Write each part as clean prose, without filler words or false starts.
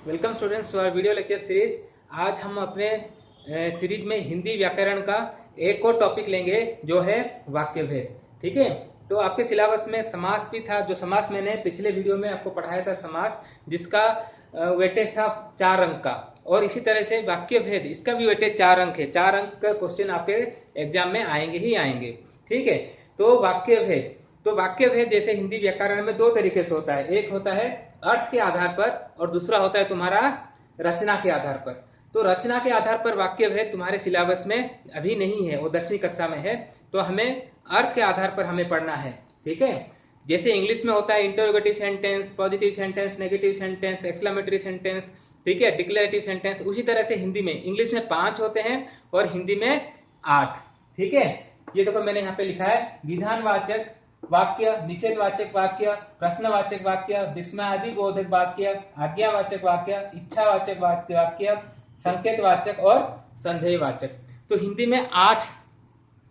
Welcome students to our video lecture series. आज हम अपने सीरीज में हिंदी व्याकरण का एक और टॉपिक लेंगे जो है वाक्य भेद। ठीक है, तो आपके सिलेबस में समास भी था, जो समास मैंने पिछले वीडियो में आपको पढ़ाया था समास, जिसका वेटेज था 4 अंक का। और इसी तरह से वाक्य भेद, इसका भी वेटेज 4 अंक है। 4 अंक का क्वेश्चन आपके एग्जाम में आएंगे ही आएंगे। ठीक है, तो वाक्य भेद, तो वाक्य भेद जैसे हिंदी व्याकरण में दो तरीके से होता है। एक होता है अर्थ के आधार पर और दूसरा होता है तुम्हारा रचना के आधार पर। तो रचना के आधार पर वाक्य भेद तुम्हारे सिलेबस में अभी नहीं है, वो 10वीं कक्षा में है। तो हमें अर्थ के आधार पर हमें पढ़ना है। ठीक है, जैसे इंग्लिश में होता है interrogative sentence, positive sentence, negative sentence, exclamatory sentence, ठीक है, डिक्लेरेटिव सेंटेंस। उसी तरह से हिंदी में, इंग्लिश में 5 होते हैं और हिंदी में 8। ठीक है, ये देखो मैंने यहाँ पे लिखा है विधानवाचक वाक्य, निषेधवाचक वाक्य, प्रश्नवाचक वाक्य, विस्मयादि बोधक वाक्य, आज्ञावाचक वाक्य, इच्छावाचक वाक्य, संकेतवाचक और संदेहवाचक। तो हिंदी में 8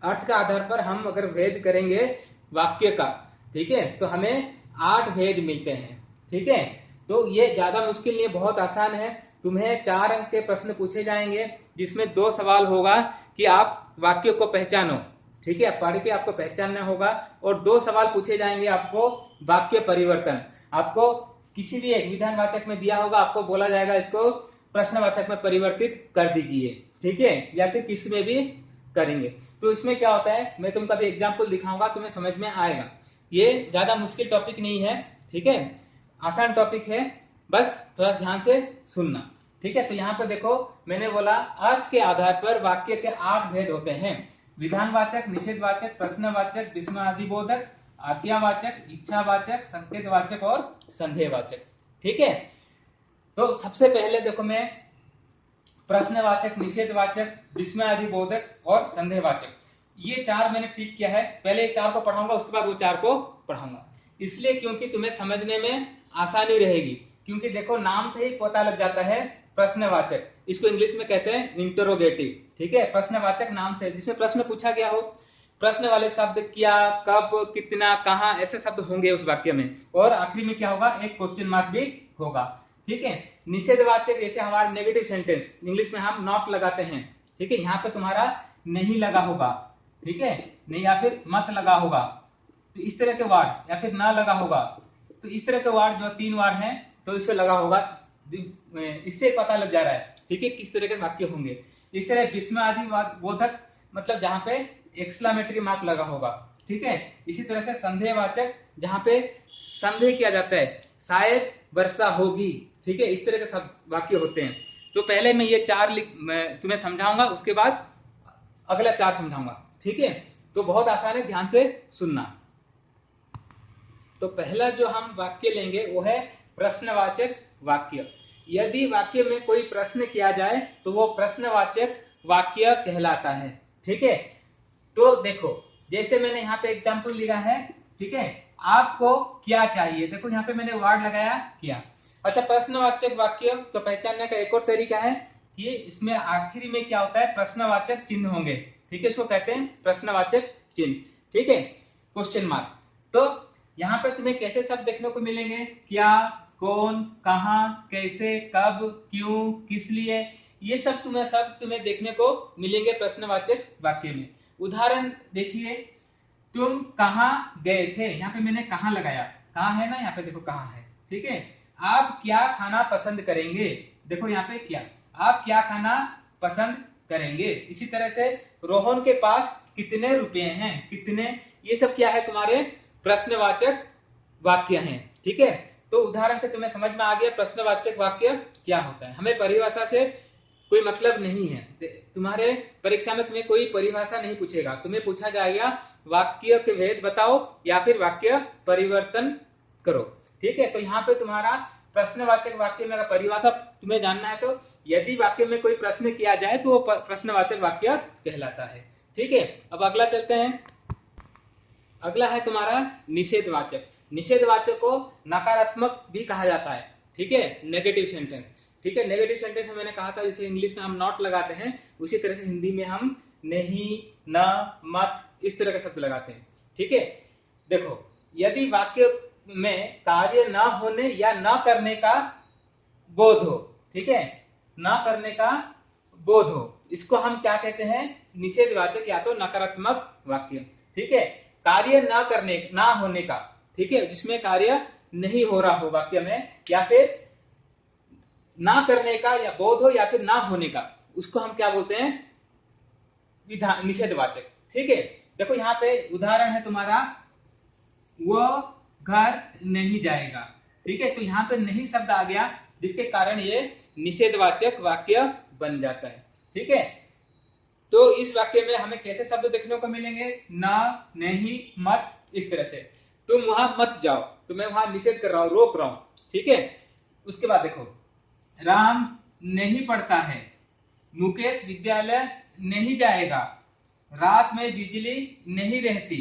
अर्थ का आधार पर हम अगर भेद करेंगे वाक्य का, ठीक है, तो हमें 8 भेद मिलते हैं। ठीक है, तो ये ज्यादा मुश्किल नहीं है, बहुत आसान है। तुम्हें 4 अंक के प्रश्न पूछे जाएंगे जिसमें 2 सवाल होगा कि आप वाक्य को पहचानो। ठीक है, पढ़ के आपको पहचानना होगा। और 2 सवाल पूछे जाएंगे आपको वाक्य परिवर्तन। आपको किसी भी एक विधानवाचक में दिया होगा, आपको बोला जाएगा इसको प्रश्नवाचक में परिवर्तित कर दीजिए। ठीक है, या फिर किसी में भी करेंगे। तो इसमें क्या होता है, मैं तुमको अभी एग्जाम्पल दिखाऊंगा, तुम्हें समझ में आएगा। ये ज्यादा मुश्किल टॉपिक नहीं है। ठीक है, आसान टॉपिक है, बस थोड़ा ध्यान से सुनना। ठीक है, तो यहाँ पर देखो मैंने बोला अर्थ के आधार पर वाक्य के 8 भेद होते हैं। विधानवाचक, निषेधवाचक, प्रश्नवाचक, विस्मयादिबोधक, आज्ञावाचक, इच्छावाचक, संकेतवाचक और संदेहवाचक। ठीक है, तो सबसे पहले देखो मैं प्रश्नवाचक, निषेधवाचक, विस्मयादिबोधक और संदेहवाचक, ये 4 मैंने टिक किया है। पहले इस 4 को पढ़ाऊंगा, उसके बाद वो 4 को पढ़ाऊंगा। इसलिए क्योंकि तुम्हें समझने में आसानी रहेगी। क्योंकि देखो नाम से ही पता लग जाता है प्रश्नवाचक, इसको इंग्लिश में कहते हैं इंटरोगेटिव। ठीक है, प्रश्नवाचक नाम से, जिसमें प्रश्न पूछा गया हो। प्रश्न वाले शब्द क्या, कब, कितना, कहाँ, ऐसे शब्द होंगे उस वाक्य में। और आखिरी में क्या होगा, एक क्वेश्चन मार्क भी होगा। ठीक है, निषेधवाचक जैसे हमारा नेगेटिव सेंटेंस, इंग्लिश में हम नॉट लगाते हैं। ठीक है, यहाँ पे तुम्हारा नहीं लगा होगा। ठीक है, नहीं या फिर मत लगा होगा। तो इस तरह के वर्ड, या फिर ना लगा होगा, तो इस तरह के वर्ड जो 3 वर्ड हैं, तो इसको लगा होगा। इससे पता लग जा रहा है, ठीक है, किस तरह के वाक्य होंगे। इस तरह विस्मयादि बोधक, मतलब जहां पे एक्सक्लेमेटरी मार्क लगा होगा। ठीक है, इसी तरह से संदेहवाचक, जहां पे संदेह किया जाता है, शायद वर्षा होगी। ठीक है, इस तरह के सब वाक्य होते हैं। तो पहले मैं ये 4 मैं तुम्हें समझाऊंगा, उसके बाद अगला 4 समझाऊंगा। ठीक है, तो बहुत आसान है, ध्यान से सुनना। तो पहला जो हम वाक्य लेंगे वो है प्रश्नवाचक वाक्य। यदि वाक्य में कोई प्रश्न किया जाए तो वो प्रश्नवाचक वाक्य कहलाता है। ठीक है, तो देखो जैसे मैंने यहाँ पे एग्जाम्पल लिखा है। ठीक है, आपको क्या चाहिए, देखो यहाँ पे मैंने वर्ड लगाया क्या। अच्छा, प्रश्नवाचक वाक्य तो पहचानने का एक और तरीका है कि इसमें आखिरी में क्या होता है, प्रश्नवाचक चिन्ह होंगे। ठीक है, इसको कहते हैं प्रश्नवाचक चिन्ह। ठीक है, क्वेश्चन मार्क। तो यहाँ पे तुम्हें कैसे शब्द देखने को मिलेंगे, क्या, कौन, कहाँ, कैसे, कब, क्यों, किस लिए, ये सब तुम्हें देखने को मिलेंगे प्रश्नवाचक वाक्य में। उदाहरण देखिए, तुम कहाँ गए थे, यहाँ पे मैंने कहाँ लगाया, कहाँ है ना, यहाँ पे देखो कहाँ है। ठीक है, आप क्या खाना पसंद करेंगे, देखो यहाँ पे क्या, आप क्या खाना पसंद करेंगे। इसी तरह से रोहन के पास कितने रुपए हैं, कितने, ये सब क्या है, तुम्हारे प्रश्नवाचक वाक्य हैं। ठीक है, तो उदाहरण से तुम्हें समझ में आ गया प्रश्नवाचक वाक्य क्या होता है। हमें परिभाषा से कोई मतलब नहीं है, तुम्हारे परीक्षा में तुम्हें कोई परिभाषा नहीं पूछेगा, तुम्हें पूछा जाएगा वाक्य के भेद बताओ या फिर वाक्य परिवर्तन करो। ठीक है, तो यहाँ पे तुम्हारा प्रश्नवाचक वाक्य में अगर परिभाषा तुम्हें जानना है, तो यदि वाक्य में कोई प्रश्न किया जाए तो वो प्रश्नवाचक वाक्य कहलाता है। ठीक है, अब अगला चलते हैं। अगला है तुम्हारा निषेधवाचक। निषेधवाचक को नकारात्मक भी कहा जाता है। ठीक है, नेगेटिव सेंटेंस। ठीक है, नेगेटिव सेंटेंस में मैंने कहा था जैसे इंग्लिश में हम नॉट लगाते हैं, उसी तरह से हिंदी में हम नहीं, न, मत, इस तरह के शब्द लगाते हैं। ठीक है, देखो यदि वाक्य में कार्य न होने या न करने का बोध हो, ठीक है, ना करने का बोध हो, इसको हम क्या कहते हैं, निषेधवाचक या तो नकारात्मक वाक्य, ठीक है। कार्य ना करने, ना होने का, ठीक है, जिसमें कार्य नहीं हो रहा हो वाक्य में, या फिर ना करने का या बोध हो या फिर ना होने का, उसको हम क्या बोलते हैं, विधान निषेधवाचक, ठीक है। देखो यहाँ पे उदाहरण है तुम्हारा, वो घर नहीं जाएगा, ठीक है, तो यहाँ पे नहीं शब्द आ गया, जिसके कारण ये निषेधवाचक वाक्य बन जाता है, ठीक है। तो इस वाक्य में हमें कैसे शब्द देखने को मिलेंगे, ना, नहीं, मत, इस तरह से। तुम वहां मत जाओ, तो मैं वहां निषेध कर रहा हूं, रोक रहा हूं, ठीक है। उसके बाद देखो, राम नहीं पढ़ता है, मुकेश विद्यालय नहीं जाएगा, रात में बिजली नहीं रहती।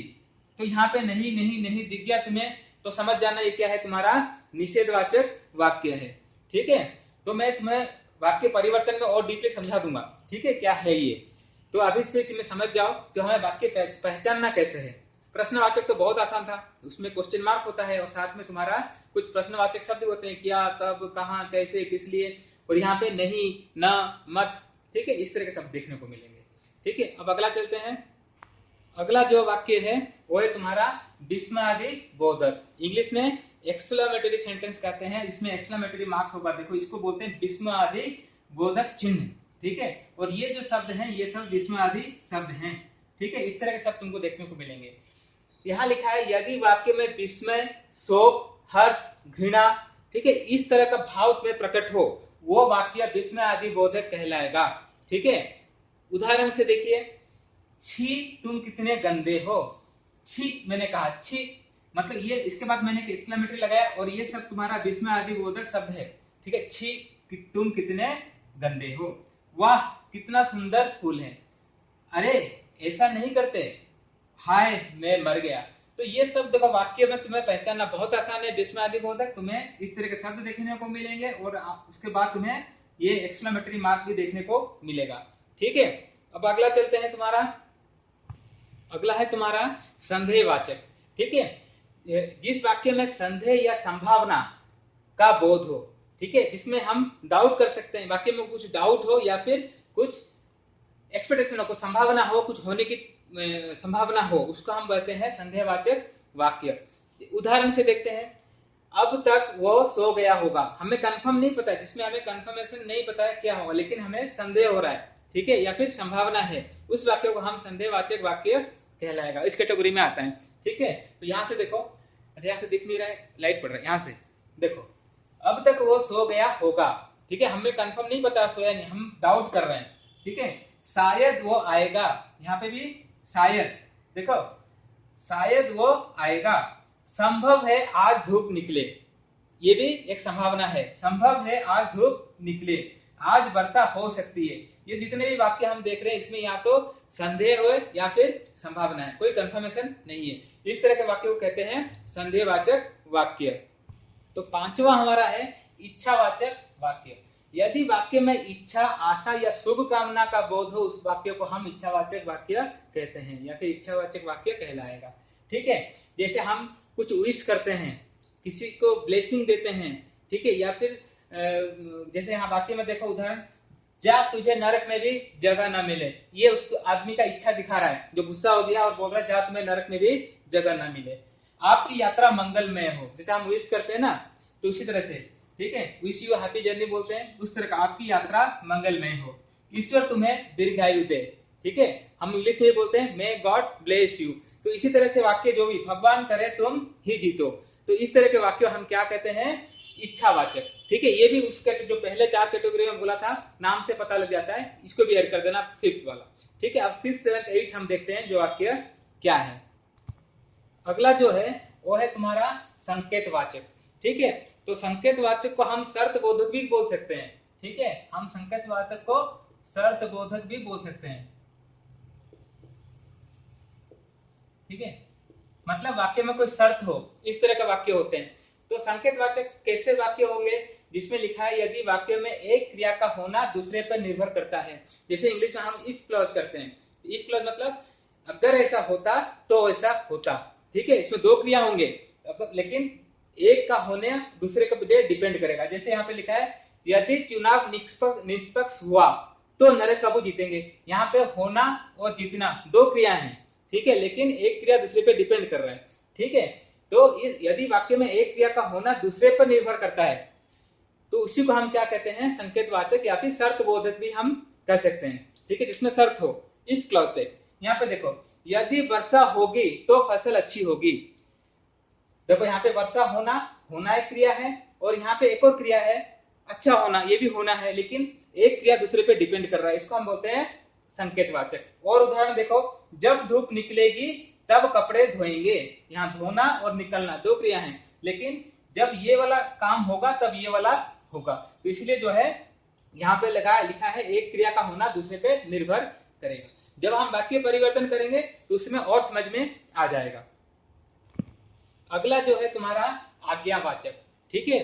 तो यहाँ पे नहीं नहीं नहीं दिख गया तुम्हें, तो समझ जाना ये क्या है, तुम्हारा निषेधवाचक वाक्य है, ठीक है। तो मैं तुम्हें वाक्य परिवर्तन में और डीपली समझा दूंगा, ठीक है, क्या है ये। तो अभी से इसमें समझ जाओ कि हमें वाक्य पहचानना कैसे है। प्रश्नवाचक तो बहुत आसान था, उसमें क्वेश्चन मार्क होता है और साथ में तुम्हारा कुछ प्रश्नवाचक शब्द होते हैं, क्या, कब, कहाँ, कैसे, किस लिए, और यहाँ पे नहीं, ना, मत, ठीक है, इस तरह के शब्द देखने को मिलेंगे, ठीक है। अब अगला चलते हैं। अगला जो वाक्य है वो है तुम्हारा विस्मयादि बोधक, इंग्लिश में एक्सक्लेमेटरी सेंटेंस कहते हैं, इसमें एक्सक्लेमेटरी मार्क्स होगा, देखो इसको बोलते हैं विस्मयादि बोधक चिन्ह, ठीक है। और ये जो शब्द हैं ये सब विस्मयादि शब्द हैं, ठीक है, इस तरह के शब्द तुमको देखने को मिलेंगे। यहाँ लिखा है, यदि वाक्य में विस्मय, शोक, हर्ष, घृणा, ठीक है, इस तरह का भाव में प्रकट हो, वो वाक्य विस्मयादि बोधक कहलाएगा, ठीक है। उदाहरण से देखिए, छी तुम कितने गंदे हो, छी मैंने कहा, छी मतलब ये, इसके बाद मैंने एक्सक्लेमेटरी लगाया और ये सब तुम्हारा विस्मयादि बोधक शब्द है, ठीक है। छी तुम कितने गंदे हो, वाह कितना सुंदर फूल है, अरे ऐसा नहीं करते, हाय मैं मर गया। तो ये शब्द का वाक्य में तुम्हें पहचानना बहुत आसान है, विस्मयादि बोधक, तुम्हें इस तरह के शब्द देखने को मिलेंगे और उसके बाद तुम्हें ये एक्सक्लेमेटरी मार्क भी देखने को मिलेगा, ठीक है। अब अगला चलते हैं, तुम्हारा अगला है तुम्हारा संदेहवाचक, ठीक है। जिस वाक्य में संदेह या संभावना का बोध हो, ठीक है, जिसमें हम डाउट कर सकते हैं, वाक्य में कुछ डाउट हो या फिर कुछ एक्सपेक्टेशन हो, कुछ संभावना हो, कुछ होने की संभावना हो, उसको हम कहते हैं संदेहवाचक वाक्य। उदाहरण से देखते हैं, अब तक वो सो गया होगा, हमें कंफर्म नहीं पता, जिसमें हमें कंफर्मेशन नहीं पता है क्या होगा, लेकिन हमें संदेह हो रहा है, ठीक है, या फिर संभावना है, उस वाक्य को हम संदेहवाचक वाक्य कहलाएगा, इस कैटेगरी में आता है, ठीक है। तो यहाँ से देखो, अच्छा यहाँ से दिख नहीं रहा है, लाइट पड़ रहा है, यहाँ से देखो, अब तक वो सो गया होगा, ठीक है, हमें कंफर्म नहीं पता सोया नहीं, हम डाउट कर रहे हैं, ठीक है। शायद वो आएगा, यहाँ पे भी शायद, देखो शायद वो आएगा, संभव है आज धूप निकले, ये भी एक संभावना है, संभव है आज धूप निकले, आज वर्षा हो सकती है। ये जितने भी वाक्य हम देख रहे हैं इसमें या तो संदेह हो या फिर संभावना है, कोई कंफर्मेशन नहीं है, इस तरह के वाक्य को कहते हैं संदेहवाचक वाक्य। तो पांचवा हमारा है इच्छावाचक वाक्य। यदि वाक्य में इच्छा, आशा या शुभ कामना का बोध हो, उस वाक्य को हम इच्छावाचक वाक्य कहते हैं या फिर इच्छावाचक वाक्य कहलाएगा, ठीक है। जैसे हम कुछ विश करते हैं, किसी को ब्लेसिंग देते हैं, ठीक है, या फिर जैसे यहाँ वाक्य में देखो उदाहरण, जा तुझे नरक में भी जगह ना मिले, ये उस आदमी का इच्छा दिखा रहा है जो गुस्सा हो गया और बोल रहा है जा तुम्हें नरक में भी जगह ना मिले। आपकी यात्रा मंगलमय हो, जैसे हम विश करते हैं ना, तो उसी तरह से, ठीक है, विश यू हैप्पी जर्नी बोलते हैं, उस तरह का आपकी यात्रा मंगलमय हो, ईश्वर तुम्हें दीर्घायु दे, ठीक है, हम इंग्लिश में बोलते हैं मे गॉड ब्लेस यू। तो इसी तरह से वाक्य जो भी भगवान करे तुम ही जीतो, तो इस तरह के वाक्य हम क्या कहते हैं, इच्छावाचक, ठीक है। ये भी उस जो पहले चार कैटेगरी में बोला था, नाम से पता लग जाता है, इसको भी ऐड कर देना फिफ्थ वाला, ठीक है। अब 6, 7, 8 हम देखते हैं जो वाक्य क्या है। अगला जो है वो है तुम्हारा संकेतवाचक, ठीक है। तो संकेतवाचक को हम शर्त बोधक भी बोल सकते हैं, ठीक है, हम संकेतवाचक को शर्त बोधक भी बोल सकते हैं, ठीक है, मतलब वाक्य में कोई शर्त हो, इस तरह का वाक्य होते हैं। तो संकेतवाचक कैसे वाक्य होंगे, जिसमें लिखा है यदि वाक्य में एक क्रिया का होना दूसरे पर निर्भर करता है, जैसे इंग्लिश में हम इफ क्लॉज करते हैं, इफ क्लॉज मतलब अगर ऐसा होता तो ऐसा होता, ठीक है, इसमें दो क्रिया होंगे लेकिन एक का होने दूसरे के पे डिपेंड करेगा। जैसे यहाँ पे लिखा है यदि चुनाव निष्पक्ष हुआ तो नरेश बाबू जीतेंगे। यहाँ पे होना और जीतना दो क्रिया हैं, ठीक है, लेकिन एक क्रिया दूसरे पे डिपेंड कर रहा है, ठीक है। तो यदि वाक्य में एक क्रिया का होना दूसरे पर निर्भर करता है तो उसी को हम क्या कहते हैं, संकेतवाचक या फिर शर्त बोधक भी हम कह सकते हैं, ठीक है, जिसमें शर्त हो, इफ क्लॉज है। यहाँ पे देखो, यदि वर्षा होगी तो फसल अच्छी होगी। देखो यहाँ पे वर्षा होना एक क्रिया है, और यहाँ पे एक और क्रिया है अच्छा होना, ये भी होना है, लेकिन एक क्रिया दूसरे पे डिपेंड कर रहा है, इसको हम बोलते हैं संकेतवाचक। और उदाहरण देखो, जब धूप निकलेगी तब कपड़े धोएंगे। यहाँ धोना और निकलना दो क्रिया है, लेकिन जब ये वाला काम होगा तब ये वाला होगा, तो इसलिए जो है यहाँ पे लिखा है एक क्रिया का होना दूसरे पे निर्भर करेगा। जब हम वाक्य परिवर्तन करेंगे तो उसमें और समझ में आ जाएगा। अगला जो है तुम्हारा आज्ञावाचक, ठीक है,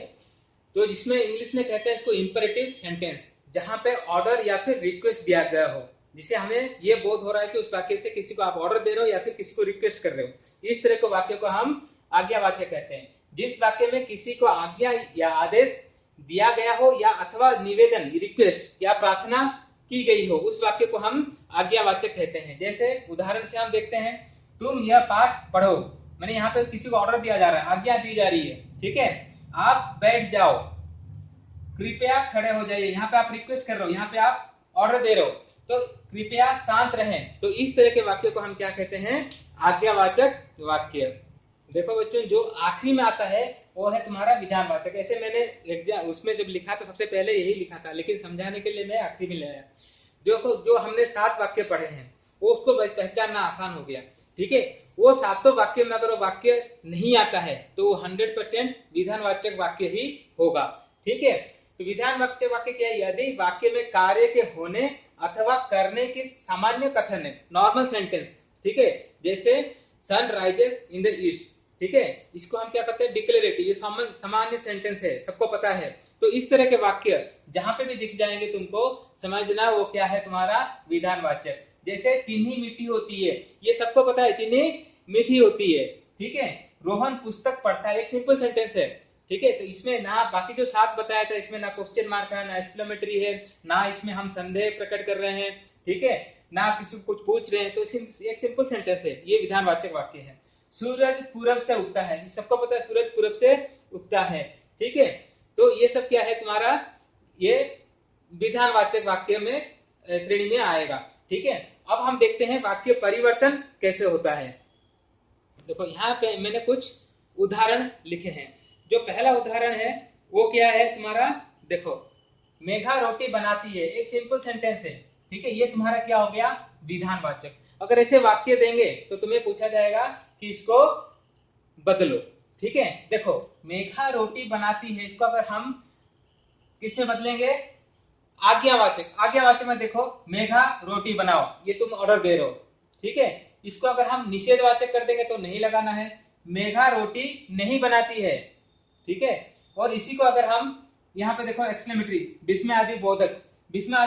तो जिसमें इंग्लिश में कहते हैं इसको इंपरेटिव सेंटेंस, जहां पे ऑर्डर या फिर रिक्वेस्ट दिया गया हो, जिसे हमें ये बोध हो रहा है कि उस वाक्य से किसी को आप ऑर्डर दे रहे हो या फिर किसी को रिक्वेस्ट कर रहे हो, इस तरह के वाक्य को हम आज्ञावाचक कहते हैं। जिस वाक्य में किसी को आज्ञा या आदेश दिया गया हो या अथवा निवेदन रिक्वेस्ट या प्रार्थना की गई हो, उस वाक्य को हम आज्ञावाचक कहते हैं। जैसे उदाहरण से हम देखते हैं, तुम यह पाठ पढ़ो, मैंने यहाँ पे किसी को ऑर्डर दिया जा रहा है, आज्ञा दी जा रही है, ठीक है, आप बैठ जाओ, कृपया खड़े हो जाइए, यहाँ पे आप रिक्वेस्ट कर रहे हो, यहाँ पे आप ऑर्डर दे रहे हो, तो कृपया शांत रहें। तो इस तरह के वाक्य को हम क्या कहते हैं, आज्ञावाचक वाक्य। देखो बच्चों, जो आखिरी में आता है वो है तुम्हारा विधानवाचक। ऐसे मैंने एग्जाम उसमें जब लिखा तो सबसे पहले यही लिखा था, लेकिन समझाने के लिए मैं आखिरी में लाया। जो हमने 7 वाक्य पढ़े हैं वो उसको पहचानना आसान हो गया, ठीक है। वो 7 वाक्य में अगर वो वाक्य नहीं आता है तो वो 100% विधानवाचक वाक्य ही होगा, ठीक है। तो विधानवाचक वाक्य क्या है, यदि वाक्य में कार्य के होने अथवा करने की सामान्य कथन है, नॉर्मल सेंटेंस, ठीक है, जैसे sun rises in the east, ठीक है, इसको हम क्या कहते हैं, डिक्लेरेटिव, ये सामान्य सेंटेंस है, सबको पता है। तो इस तरह के वाक्य जहां पे भी दिख जाएंगे तुमको समझना वो क्या है, तुम्हारा विधानवाचक। जैसे चीनी मीठी होती है, ये सबको पता है, चीनी मीठी होती है, ठीक है। रोहन पुस्तक पढ़ता है, एक सिंपल सेंटेंस है, ठीक है। तो इसमें ना बाकी जो 7 बताया था, इसमें ना क्वेश्चन मार्क है, ना एक्सक्लेमेटरी है, ना इसमें हम संदेह प्रकट कर रहे हैं, ठीक है, ना किसी को कुछ पूछ रहे हैं, तो एक सिंपल सेंटेंस है, ये विधानवाचक वाक्य है। सूरज पूरब से उगता है, सबको पता है सूरज पूरब से उगता है, ठीक है। तो ये सब क्या है तुम्हारा, ये विधानवाचक वाक्य में श्रेणी में आएगा, ठीक है। अब हम देखते हैं वाक्य परिवर्तन कैसे होता है। देखो यहाँ पे मैंने कुछ उदाहरण लिखे हैं। जो पहला उदाहरण है वो क्या है तुम्हारा, देखो, मेघा रोटी बनाती है, एक सिंपल सेंटेंस है, ठीक है, ये तुम्हारा क्या हो गया, विधानवाचक। अगर ऐसे वाक्य देंगे तो तुम्हें पूछा जाएगा कि इसको बदलो, ठीक है। देखो, मेघा रोटी बनाती है, इसको अगर हम किसमें बदलेंगे, आज्ञावाचक में देखो, मेघा रोटी बनाओ, ये तुम ऑर्डर दे रहे हो, ठीक है। इसको अगर हम निषेधवाचक कर देंगे तो नहीं लगाना है, मेघा रोटी नहीं बनाती है, ठीक है। और इसी को अगर हम यहाँ पे देखो एक्सक्लेमेटरी, विस्मयादि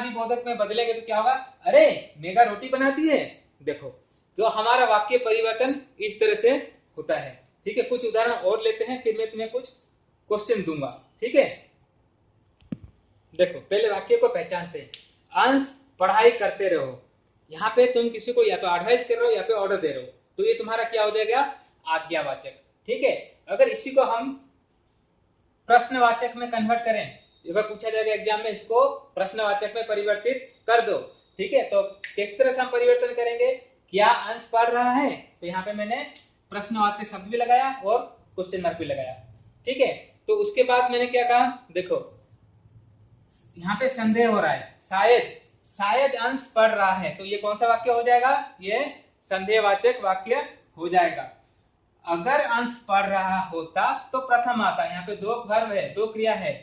बोधक में बदलेंगे तो क्या होगा, अरे मेघा रोटी बनाती है। देखो, तो हमारा वाक्य परिवर्तन इस तरह से होता है, ठीक है। कुछ उदाहरण और लेते हैं, फिर मैं तुम्हें कुछ क्वेश्चन दूंगा, ठीक है। देखो, पहले वाक्य को पहचानते हैं, अंश पढ़ाई करते रहो। यहाँ पे तुम किसी को या तो एडवाइस कर रहे हो या फिर ऑर्डर दे रहे हो, तो ये तुम्हारा क्या हो जाएगा, आज्ञावाचक, ठीक है। अगर इसी को हम प्रश्नवाचक में कन्वर्ट करें, अगर पूछा जाएगा एग्जाम में, इसको प्रश्नवाचक में परिवर्तित कर दो, ठीक है, तो किस तरह से हम परिवर्तन करेंगे, क्या अंश पढ़ रहा है, तो यहाँ पे मैंने प्रश्नवाचक शब्द भी लगाया और क्वेश्चन मार्क भी लगाया, ठीक है। तो उसके बाद मैंने क्या कहा, देखो यहाँ पे संदेह हो रहा है, शायद अंश पढ़ रहा है, तो ये कौन सा वाक्य हो जाएगा, ये संदेहवाचक वाक्य हो जाएगा। अगर अंश पढ़ रहा होता तो प्रथम आता, यहाँ पे 2 वर्ब है, 2 क्रिया है,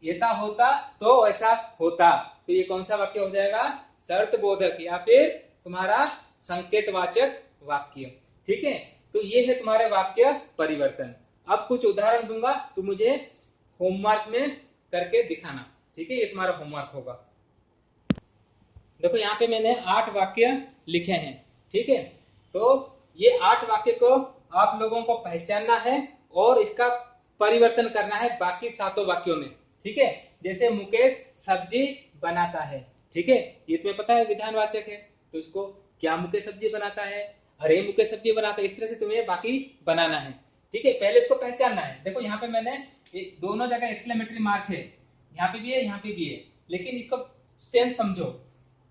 ऐसा होता तो ऐसा होता, तो ये कौन सा वाक्य हो जाएगा, शर्त बोधक या फिर तुम्हारा संकेतवाचक वाक्य, ठीक है। तो ये है तुम्हारे वाक्य परिवर्तन। अब कुछ उदाहरण दूंगा, तो मुझे होमवर्क में करके दिखाना, ठीक है, ये तुम्हारा होमवर्क होगा। देखो यहाँ पे मैंने 8 वाक्य लिखे हैं, ठीक है। तो ये 8 वाक्य को आप लोगों को पहचानना है और इसका परिवर्तन करना है बाकी 7 वाक्यों में, ठीक है। जैसे मुकेश सब्जी बनाता है, ठीक है, ये तुम्हें पता है विधानवाचक है, तो इसको क्या मुकेश सब्जी बनाता है, अरे मुकेश सब्जी बनाता है, इस तरह से तुम्हें बाकी बनाना है, ठीक है। पहले इसको पहचानना है। देखो यहाँ पे मैंने दोनों जगह एक्सक्लेमेटरी मार्क है, यहाँ पे भी है, यहाँ पे भी है, लेकिन इसको सेंस समझो।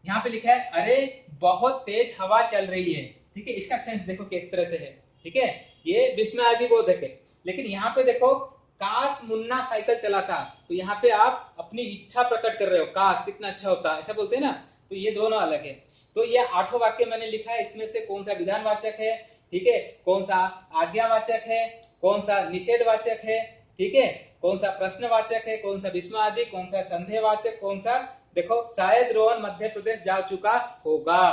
यहाँ पे लिखा है अरे बहुत तेज हवा चल रही है, ठीक है, इसका सेंस देखो किस तरह से है, ठीक है, ये विस्मयादिबोधक है। लेकिन यहाँ पे देखो काश मुन्ना साइकिल चलाता, तो यहाँ पे आप अपनी इच्छा प्रकट कर रहे हो, काश कितना अच्छा होता, ऐसा बोलते हैं ना, तो ये दोनों अलग है। तो ये 8 वाक्य मैंने लिखा है, इसमें से कौन सा विधानवाचक है, ठीक है, कौन सा आज्ञावाचक है, कौन सा निषेधवाचक है, ठीक है, कौन सा प्रश्नवाचक है, कौन सा विस्मयादि, कौन सा संदेहवाचक, कौन सा, देखो शायद रोहन मध्य प्रदेश जा चुका होगा,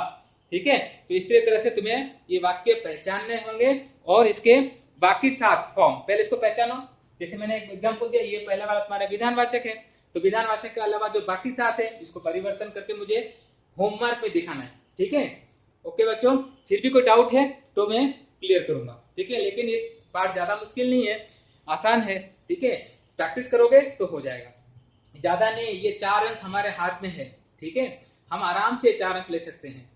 ठीक है। तो इस तरह से तुम्हें ये वाक्य पहचानने होंगे और इसके बाकी 7 फॉर्म पहले इसको पहचानो। जैसे मैंने एक एग्जांपल दिया, ये पहला वाला तुम्हारा विधानवाचक है, तो विधानवाचक के अलावा जो बाकी 7 है इसको परिवर्तन करके मुझे होमवर्क में दिखाना है, ठीक है। ओके बच्चों, फिर भी कोई डाउट है तो मैं क्लियर करूंगा, ठीक है, लेकिन ये पार्ट ज्यादा मुश्किल नहीं है, आसान है, ठीक है, प्रैक्टिस करोगे तो हो जाएगा, ज्यादा नहीं। ये 4 अंक हमारे हाथ में है, ठीक है, हम आराम से 4 अंक ले सकते हैं।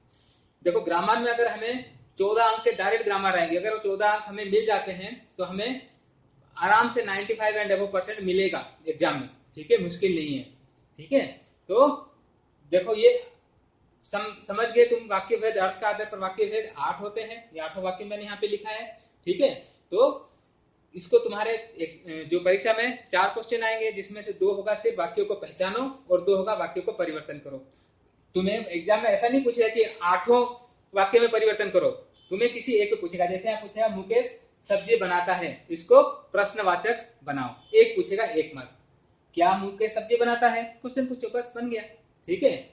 देखो ग्रामर में अगर हमें 14 अंक के डायरेक्ट ग्रामर आएंगे, अगर 14 अंक हमें मिल जाते हैं तो हमें आराम से 95 एंड अबव % मिलेगा एग्जाम में, ठीक है, मुश्किल नहीं है, ठीक है। तो देखो ये समझ गए तुम, वाक्य भेद अर्थ का आधार पर वाक्य भेद 8 होते हैं, ये 8 वाक्य मैंने यहाँ पे लिखा है, ठीक है। तो इसको तुम्हारे जो परीक्षा में 4 क्वेश्चन आएंगे, जिसमें से 2 होगा सिर्फ वाक्यों को पहचानो और 2 होगा वाक्यों को परिवर्तन करो। तुम्हें एग्जाम में ऐसा नहीं पूछेगा कि 8 वाक्य में परिवर्तन करो, तुम्हें किसी एक को पूछेगा। जैसे यहाँ पूछेगा मुकेश सब्जी बनाता है, इसको प्रश्नवाचक बनाओ, एक पूछेगा 1 मार्क। क्या मुकेश सब्जी बनाता है, क्वेश्चन पूछो, बस बन गया, ठीक है।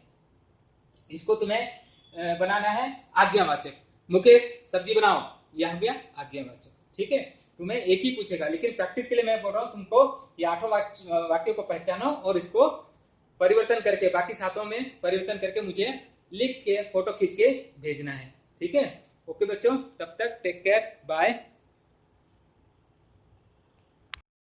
इसको तुम्हें बनाना है आज्ञावाचक, मुकेश सब्जी बनाओ, यह हो गया आज्ञावाचक, ठीक है। तुम्हें एक ही पूछेगा, लेकिन प्रैक्टिस के लिए मैं बोल रहा हूं तुमको ये 8 वाक्यों को पहचानो और इसको परिवर्तन करके बाकी 7 में परिवर्तन करके मुझे लिख के फोटो खींच के भेजना है, ठीक है। ओके बच्चों, तब तक टेक केयर, बाय।